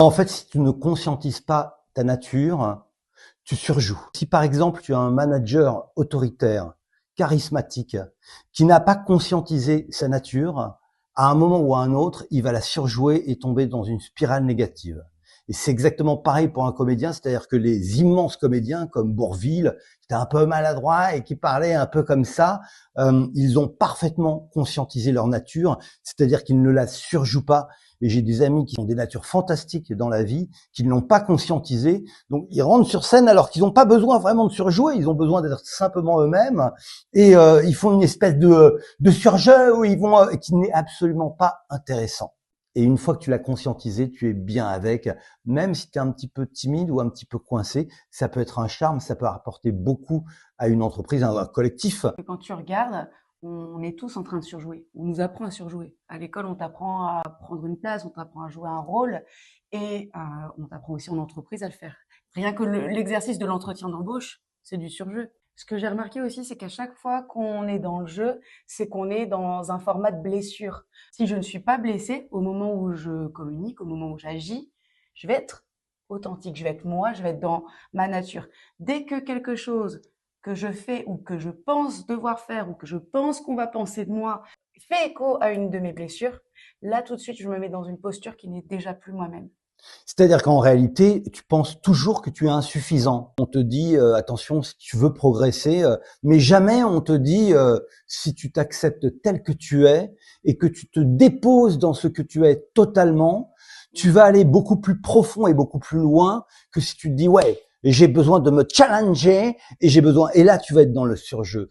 En fait, si tu ne conscientises pas ta nature, tu surjoues. Si par exemple, tu as un manager autoritaire, charismatique, qui n'a pas conscientisé sa nature, à un moment ou à un autre, il va la surjouer et tomber dans une spirale négative. Et c'est exactement pareil pour un comédien, c'est-à-dire que les immenses comédiens comme Bourvil, qui était un peu maladroit et qui parlait un peu comme ça, ils ont parfaitement conscientisé leur nature, c'est-à-dire qu'ils ne la surjouent pas. Et j'ai des amis qui ont des natures fantastiques dans la vie, qui ne l'ont pas conscientisé. Donc, ils rentrent sur scène alors qu'ils n'ont pas besoin vraiment de surjouer. Ils ont besoin d'être simplement eux-mêmes. Et ils font une espèce de surjeu où ils vont, qui n'est absolument pas intéressant. Et une fois que tu l'as conscientisé, tu es bien avec. Même si tu es un petit peu timide ou un petit peu coincé, ça peut être un charme, ça peut apporter beaucoup à une entreprise, à un collectif. Quand tu regardes, on est tous en train de surjouer. On nous apprend à surjouer. À l'école, on t'apprend à prendre une place, on t'apprend à jouer un rôle et on t'apprend aussi en entreprise à le faire. Rien que l'exercice de l'entretien d'embauche, c'est du surjeu. Ce que j'ai remarqué aussi, c'est qu'à chaque fois qu'on est dans le jeu, c'est qu'on est dans un format de blessure. Si je ne suis pas blessée au moment où je communique, au moment où j'agis, je vais être authentique, je vais être moi, je vais être dans ma nature. Dès que quelque chose que je fais ou que je pense devoir faire ou que je pense qu'on va penser de moi fait écho à une de mes blessures, là tout de suite je me mets dans une posture qui n'est déjà plus moi-même. C'est-à-dire qu'en réalité, tu penses toujours que tu es insuffisant. On te dit attention si tu veux progresser, mais jamais on te dit si tu t'acceptes tel que tu es et que tu te déposes dans ce que tu es totalement, tu vas aller beaucoup plus profond et beaucoup plus loin que si tu te dis ouais, j'ai besoin de me challenger et j'ai besoin et là tu vas être dans le surjeu.